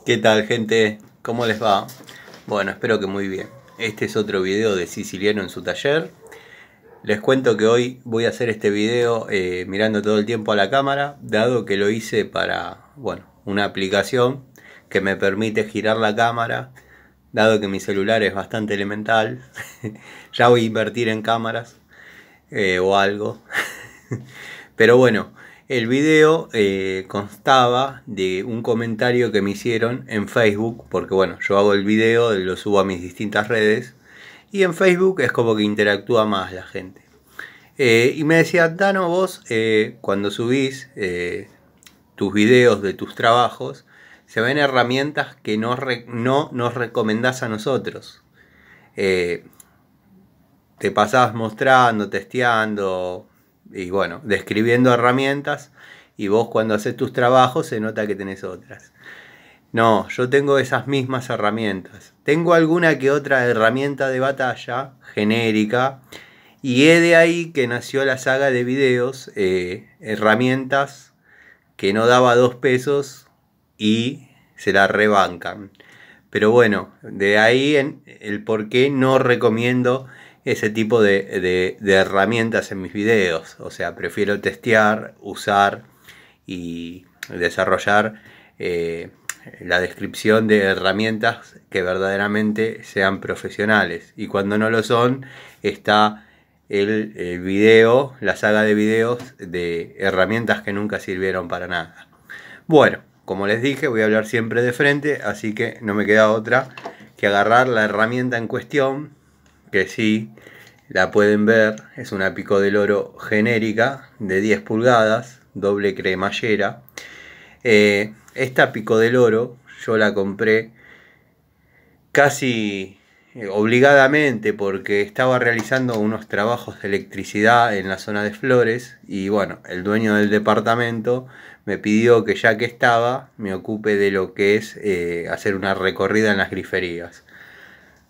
¿Qué tal, gente? ¿Cómo les va? Bueno, espero que muy bien. Este es otro video de Siciliano en su taller. Les cuento que hoy voy a hacer este video mirando todo el tiempo a la cámara, dado que lo hice para, bueno, una aplicación que me permite girar la cámara, dado que mi celular es bastante elemental. Ya voy a invertir en cámaras o algo. Pero bueno, el video constaba de un comentario que me hicieron en Facebook, porque bueno, yo hago el video, lo subo a mis distintas redes, y en Facebook es como que interactúa más la gente. Y me decía, Dano, vos cuando subís tus videos de tus trabajos, se ven herramientas que no nos recomendás a nosotros. Eh, Te pasabas mostrando, testeando y bueno, describiendo herramientas, y vos cuando haces tus trabajos se nota que tenés otras. No, yo tengo esas mismas herramientas. Tengo alguna que otra herramienta de batalla genérica, y es de ahí que nació la saga de videos, herramientas que no daba 2 pesos y se la rebancan. Pero bueno, de ahí el por qué no recomiendo ese tipo de herramientas en mis videos. O sea, prefiero testear, usar y desarrollar la descripción de herramientas que verdaderamente sean profesionales. Y cuando no lo son, está el video, la saga de videos de herramientas que nunca sirvieron para nada. Bueno, como les dije, voy a hablar siempre de frente, así que no me queda otra que agarrar la herramienta en cuestión, que sí, la pueden ver, es una Pico del Oro genérica de 10 pulgadas, doble cremallera. Esta Pico del Oro yo la compré casi obligadamente porque estaba realizando unos trabajos de electricidad en la zona de Flores, y bueno, el dueño del departamento me pidió que ya que estaba me ocupe de lo que es hacer una recorrida en las griferías.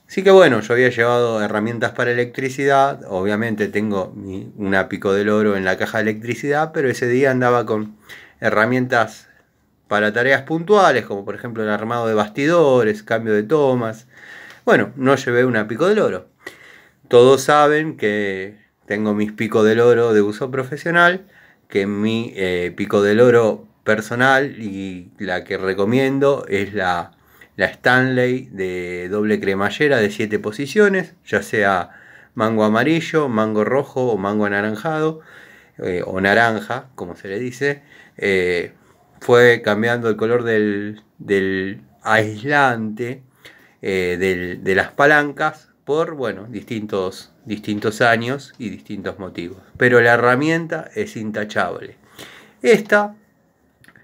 Así que bueno, yo había llevado herramientas para electricidad, obviamente tengo una Pico del Oro en la caja de electricidad, pero ese día andaba con herramientas para tareas puntuales, como por ejemplo el armado de bastidores, cambio de tomas. Bueno, no llevé una Pico del Oro. Todos saben que tengo mis Pico del Oro de uso profesional, que mi Pico del Oro personal y la que recomiendo es la Stanley de doble cremallera de 7 posiciones, ya sea mango amarillo, mango rojo o mango anaranjado, o naranja, como se le dice. Fue cambiando el color del aislante de las palancas por, bueno, distintos años y distintos motivos. Pero la herramienta es intachable. Esta,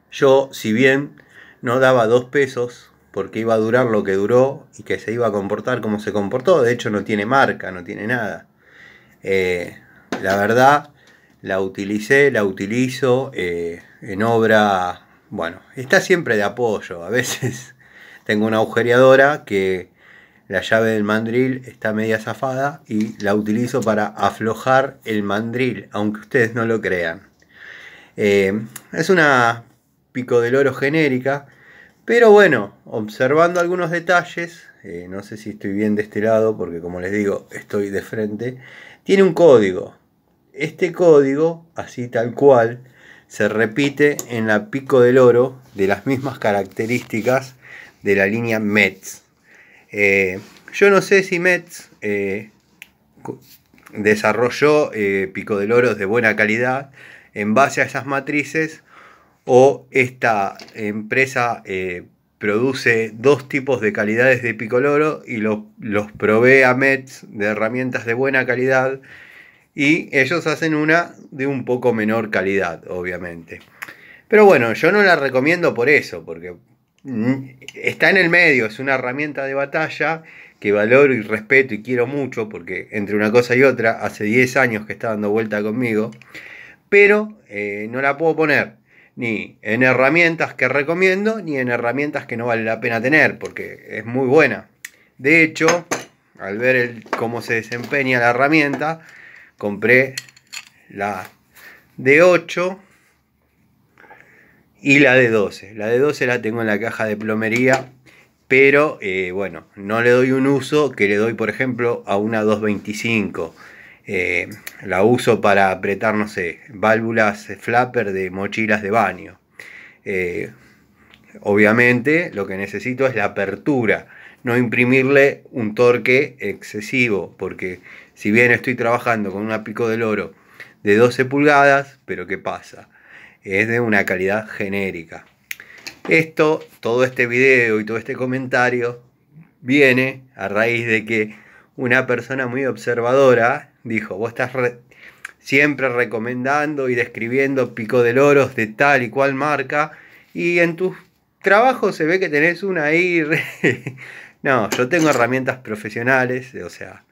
yo, si bien no daba 2 pesos, porque iba a durar lo que duró y que se iba a comportar como se comportó, de hecho no tiene marca, no tiene nada. La verdad, la utilizo en obra, bueno, está siempre de apoyo. A veces tengo una agujereadora que la llave del mandril está media zafada y la utilizo para aflojar el mandril, aunque ustedes no lo crean. Es una Pico del Oro genérica, pero bueno, observando algunos detalles, no sé si estoy bien de este lado porque como les digo estoy de frente, tiene un código. Este código, así tal cual, se repite en la Pico del Oro de las mismas características de la línea Metz. Yo no sé si Metz desarrolló Pico del Oro de buena calidad en base a esas matrices, o esta empresa produce dos tipos de calidades de Pico del Oro y los provee a Metz de herramientas de buena calidad, y ellos hacen una de un poco menor calidad, obviamente. Pero bueno, yo no la recomiendo por eso, porque está en el medio, es una herramienta de batalla que valoro y respeto y quiero mucho, porque entre una cosa y otra hace 10 años que está dando vuelta conmigo, pero no la puedo poner ni en herramientas que recomiendo ni en herramientas que no vale la pena tener, porque es muy buena. De hecho, al ver cómo se desempeña la herramienta, compré la D8 y la de 12. La de 12 la tengo en la caja de plomería, pero bueno, no le doy un uso que le doy, por ejemplo, a una 225. La uso para apretar, no sé, válvulas flapper de mochilas de baño. Eh, Obviamente lo que necesito es la apertura, no imprimirle un torque excesivo, porque si bien estoy trabajando con una pico del oro de 12 pulgadas, pero ¿qué pasa? Es de una calidad genérica. Todo este video y todo este comentario viene a raíz de que una persona muy observadora dijo, vos estás siempre recomendando y describiendo pico del oros de tal y cual marca, y en tus trabajos se ve que tenés una ahí. No, yo tengo herramientas profesionales, o sea,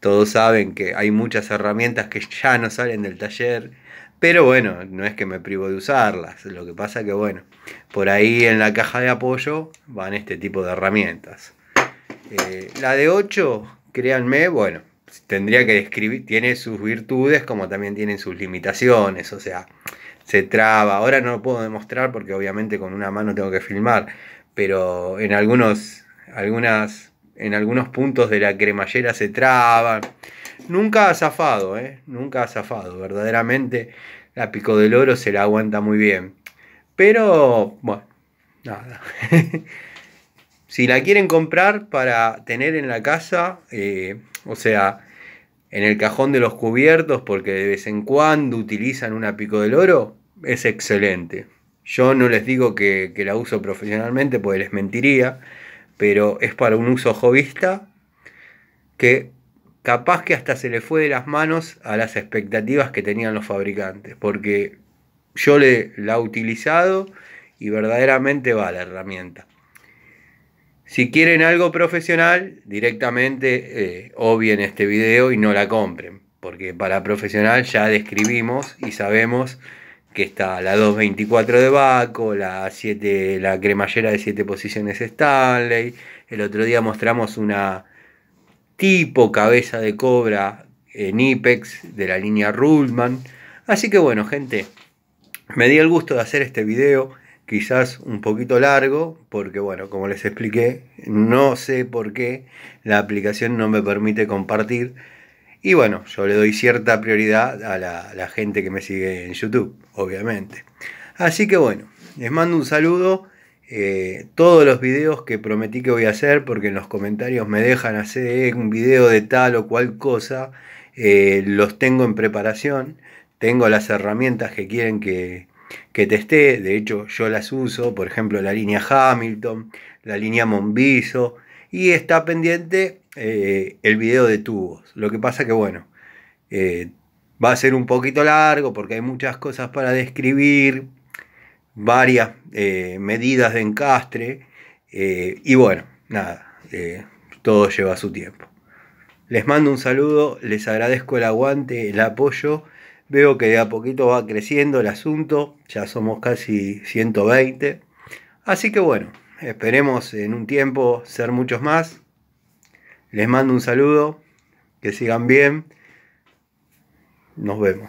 todos saben que hay muchas herramientas que ya no salen del taller, pero bueno, no es que me privo de usarlas. Lo que pasa que bueno, por ahí en la caja de apoyo van este tipo de herramientas. La de 8, créanme, bueno, tendría que describir, tiene sus virtudes como también tienen sus limitaciones, o sea, se traba. Ahora no lo puedo demostrar porque obviamente con una mano tengo que filmar, pero en en algunos puntos de la cremallera se traba. Nunca ha zafado, nunca ha zafado, verdaderamente la pico del oro se la aguanta muy bien. Pero, bueno, nada. Si la quieren comprar para tener en la casa, o sea, en el cajón de los cubiertos, porque de vez en cuando utilizan una pico del oro, es excelente. Yo no les digo que la uso profesionalmente, porque les mentiría, pero es para un uso hobbyista que capaz que hasta se le fue de las manos a las expectativas que tenían los fabricantes, porque yo la he utilizado y verdaderamente va la herramienta. Si quieren algo profesional, directamente obvien este video y no la compren, porque para profesional ya describimos y sabemos que está la 224 de Baco, la cremallera de 7 posiciones Stanley. El otro día mostramos una tipo cabeza de cobra Nipex de la línea Ruhlmann. Así que bueno, gente, me di el gusto de hacer este video, quizás un poquito largo, porque bueno, como les expliqué, no sé por qué la aplicación no me permite compartir. Y bueno, yo le doy cierta prioridad a la gente que me sigue en YouTube, obviamente. Así que bueno, les mando un saludo. Todos los videos que prometí que voy a hacer, porque en los comentarios me dejan hacer un video de tal o cual cosa, los tengo en preparación. Tengo las herramientas que quieren que teste. De hecho, yo las uso, por ejemplo, la línea Hamilton, la línea Monviso, y está pendiente el video de tubos. Lo que pasa que bueno, va a ser un poquito largo porque hay muchas cosas para describir, varias medidas de encastre, y bueno, nada, todo lleva su tiempo. Les mando un saludo, les agradezco el aguante, el apoyo. Veo que de a poquito va creciendo el asunto, ya somos casi 120. Así que bueno, esperemos en un tiempo ser muchos más. Les mando un saludo, que sigan bien. Nos vemos.